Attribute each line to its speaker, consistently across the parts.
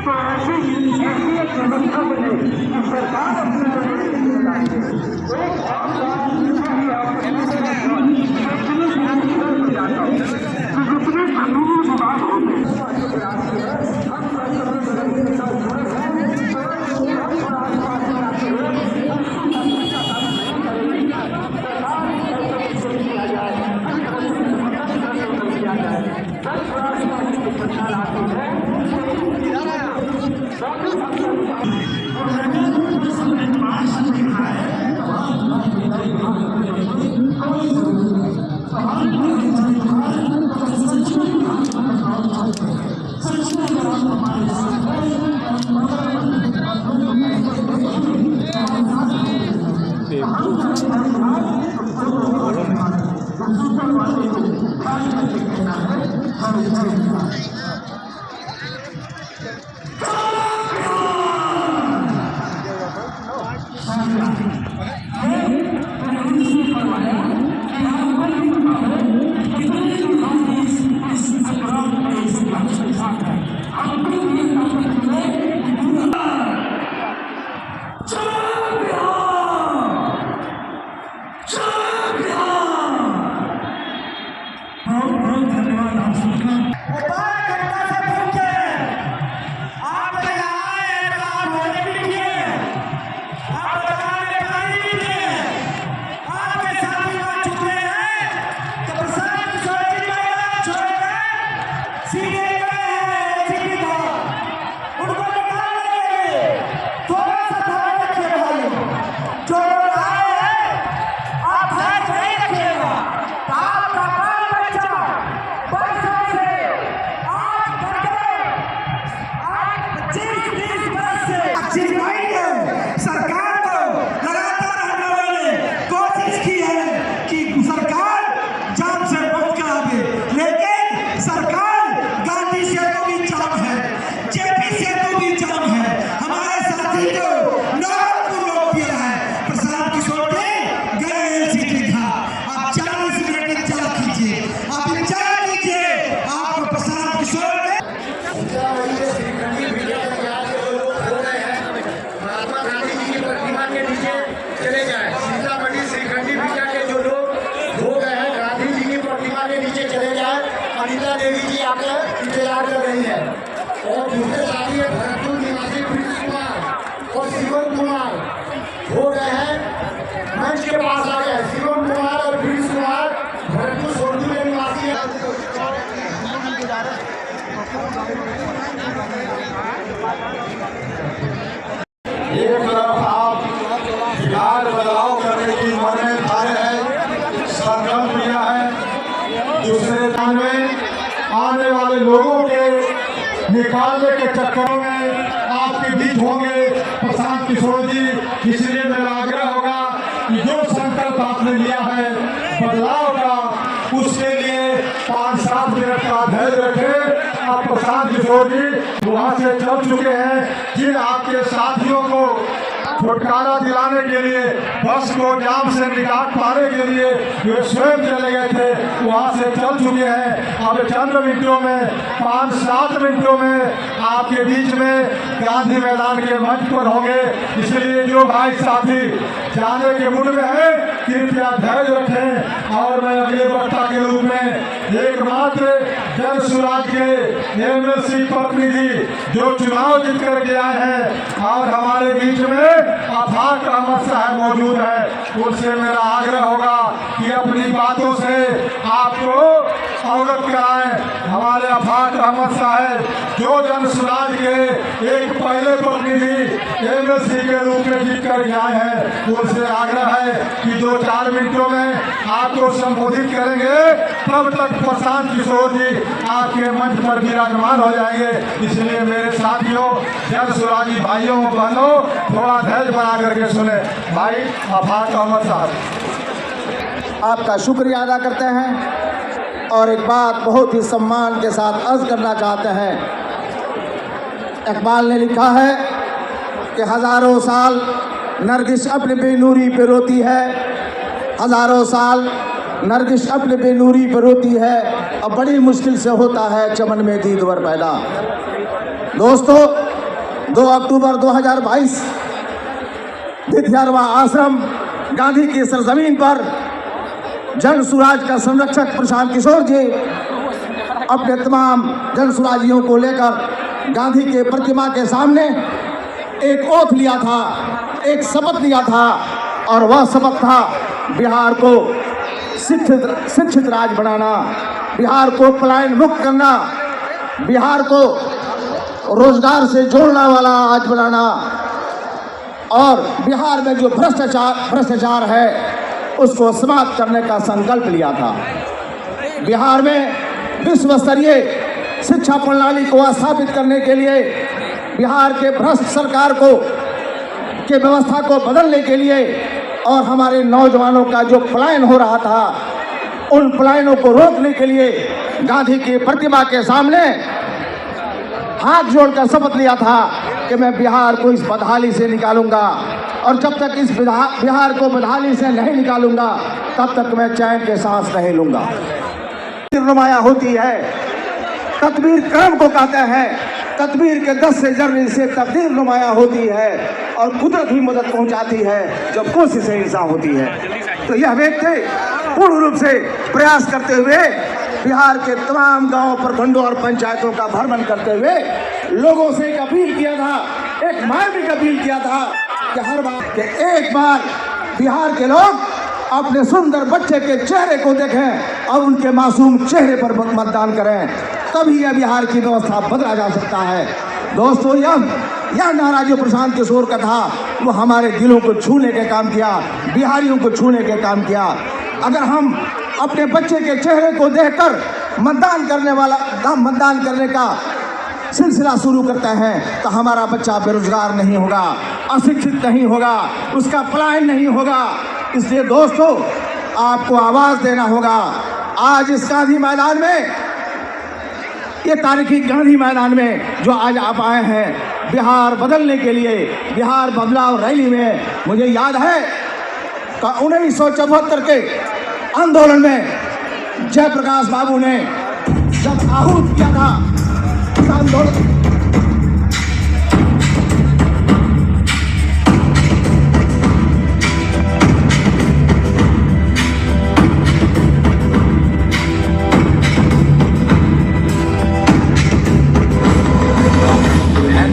Speaker 1: तो ऐसी एक व्यवस्था बने कि सरकार अपने जितने कानूनी विभाग
Speaker 2: इंतजार कर रही है। और दूसरे साथी है भरतपुर निवासी प्रिंस कुमार और शिवम कुमार हो गए हैं, मंच के पास आ गए। शिवम कुमार और प्रिंस कुमार भरतपुर सोनपुर के निवासी है। एक तरफ आप बिहार बदलाव करने की मने धारे हैं, संकल्प लिया है, दूसरे दान में आने वाले लोगों के निकालने के चक्करों में आपके बीच होंगे प्रशांत किशोर जी। इसलिए मेरा आग्रह होगा कि जो संकल्प आपने लिया है बदलाव का, उसके लिए 5-7 मिनट का धैर्य रखें। आप प्रशांत किशोर जी वहां से चल चुके हैं, जिन आपके साथियों को छुटकारा दिलाने के लिए, बस को जाम से निकाल पाने के लिए वे स्वयं चले गए थे, वहां से चल चुके हैं। अब चंद मिनटों में 5-7 मिनटों में आपके बीच में गांधी मैदान के मंच पर होंगे। इसलिए जो भाई साथी जाने के मूड में है कृपया धैर्य रखें। और मैं अगले वक्ता के रूप में एकमात्र जन सुराज के एमएलसी प्रतिनिधि जो चुनाव जीत कर के आए हैं और हमारे बीच में आफाक अहमद साहब मौजूद है, उनसे मेरा आग्रह होगा कि अपनी बातों से आपको अवगत कराएं। हमारे आफाक अहमद साहब जो जन सुराज के एक पहले प्रतिनिधि एमएलसी के रूप में जीत कर आए हैं, उनसे आग्रह है कि 2-4 मिनटों में आपको संबोधित करेंगे। तब तक प्रशांत किशोर जी आपके मंच पर विराजमान हो जाएंगे। इसलिए मेरे साथियों, जन सुराजी भाइयों बहनों, थोड़ा धैर्य बना करके सुने। भाई आफाक अहमद साहब
Speaker 3: आपका शुक्रिया अदा करते हैं और एक बात बहुत ही सम्मान के साथ अर्ज करना चाहते हैं। इकबाल ने लिखा है कि हजारों साल नरगिस अपने बेनूरी पे रोती है, हजारों साल नरगिस अपने बेनूरी पे रोती है, अब बड़ी मुश्किल से होता है चमन में दीदवर पैदा। दोस्तों, 2 अक्टूबर 2022 विद्यारवा आश्रम गांधी की सरजमीन पर जन सुराज का संरक्षक प्रशांत किशोर जी अपने तमाम जन सुराजियों को लेकर गांधी के प्रतिमा के सामने एक ओथ लिया था, एक शपथ लिया था, और वह शपथ था बिहार को शिक्षित राज्य बनाना, बिहार को पलायन मुक्त करना, बिहार को रोजगार से जोड़ने वाला राज्य बनाना, और बिहार में जो भ्रष्टाचार है उसको समाप्त करने का संकल्प लिया था। बिहार में विश्व स्तरीय शिक्षा प्रणाली को स्थापित करने के लिए, बिहार के भ्रष्ट सरकार के व्यवस्था को बदलने के लिए और हमारे नौजवानों का जो पलायन हो रहा था उन पलायनों को रोकने के लिए गांधी की प्रतिमा के सामने हाथ जोड़कर शपथ लिया था कि मैं बिहार को इस बदहाली से निकालूंगा, और जब तक इस बिहार को बदहाली से नहीं निकालूंगा तब तक मैं चैन के सांस नहीं लूंगा। नुमाया होती है, तकदीर कर्म को कहते हैं, तकदीर के 10 से जर्रे से तकदीर नुमाया होती है और कुदरत भी मदद पहुंचाती है जब कोशिश इंसान होती है। तो यह व्यक्ति पूर्ण रूप से प्रयास करते हुए बिहार के तमाम गांवों, प्रखंडों और पंचायतों का भ्रमण करते हुए लोगों से एक अपील किया था, एक मार्मिक अपील किया था कि हर बार कि एक बार बिहार के लोग अपने सुंदर बच्चे के चेहरे को देखें और उनके मासूम चेहरे पर मतदान करें, तभी यह बिहार की व्यवस्था बदला जा सकता है। दोस्तों, यह नारा जो प्रशांत किशोर का था वो हमारे दिलों को छूने के काम किया, बिहारियों को छूने के काम किया। अगर हम अपने बच्चे के चेहरे को देखकर मतदान करने का सिलसिला शुरू करते हैं तो हमारा बच्चा बेरोजगार नहीं होगा, अशिक्षित नहीं होगा, उसका पलायन नहीं होगा। इसलिए दोस्तों, आपको आवाज देना होगा। आज इस गांधी मैदान में, ये तारीखी गांधी मैदान में जो आज आप आए हैं बिहार बदलने के लिए, बिहार बदलाव रैली में, मुझे याद है कि 1974 के आंदोलन में जयप्रकाश बाबू ने जब आहूत किया था उस आंदोलन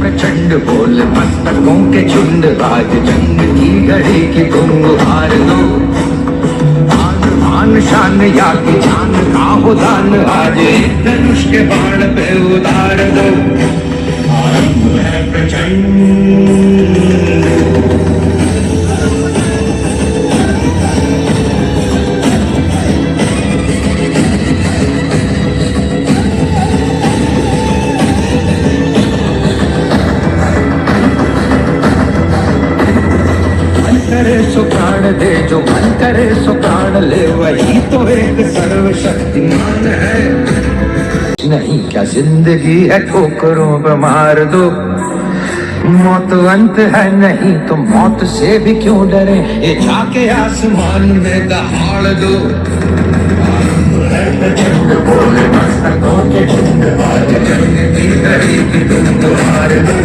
Speaker 4: प्रचंड बोल मस्तकों के झुंड, आज जंग की घड़ी की तुम उभार दो। आन शान या की जान का हो दान, आज धनुष के बाण पे उतार दो। आरंभ है प्रचंड सो प्राण दे, जो मन करे सो प्राण ले, वही तो एक सर्वशक्तिमान है। नहीं क्या जिंदगी है ठोकरों पर मार दो, मौत अंत है नहीं तो मौत से भी क्यों डरे, ये जाके आसमान में दहाड़ दो। बोले मस्तकों के झुंड, आज जंग की घड़ी की तुम उतार दो।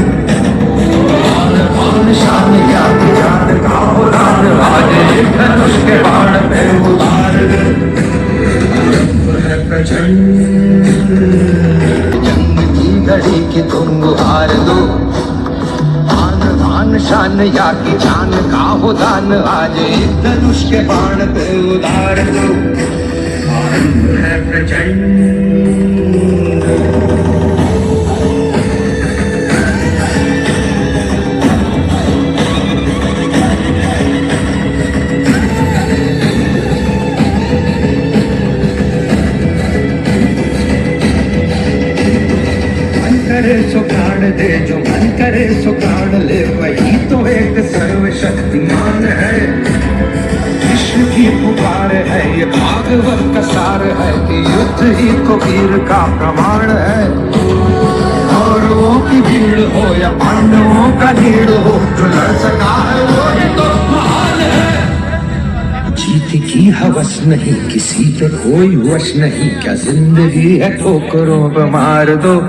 Speaker 4: शान या जान का हो दान, आज धनुष के बाण पे उतार दो। प्रचंड जंग की घड़ी की तुम उतार दो। आन शान या की जान का हो दान, आज धनुष के बाण पे उतार दो। आरंभ है प्रचंड सो प्राण दे, जो मन करे सो प्राण ले, वही तो एक सर्वशक्तिमान है। विश्व की पुकार है, ये भागवत का सार है कि युद्ध ही तो वीर का प्रमाण है। कौरवों की भीड़ हो या पांडवों का भीड़ हो, जो लड़ सका है वो ही तो महान है। जीत की हवस नहीं, किसी पे कोई वश नहीं, क्या जिंदगी है ठोकरों पे मार दो।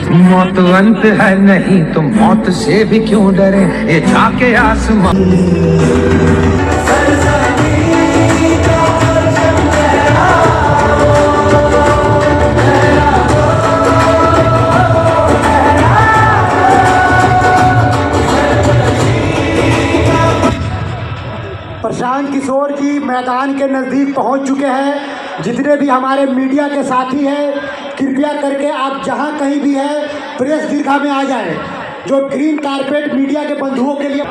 Speaker 4: मौत अंत है नहीं तो मौत से भी क्यों डरे, ये जाके आसमान।
Speaker 3: प्रशांत किशोर जी मैदान के नज़दीक पहुंच चुके हैं। जितने भी हमारे मीडिया के साथी हैं, कृपया करके आप जहां कहीं भी हैं प्रेस दीर्घा में आ जाएं। जो ग्रीन कारपेट मीडिया के बंधुओं के लिए।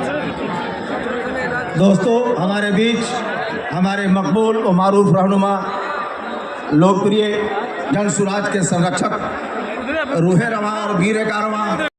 Speaker 3: दोस्तों, हमारे बीच हमारे मकबूल और मारूफ रहनुमा, लोकप्रिय जन सुराज के संरक्षक रूहे रवा और वीर कारवां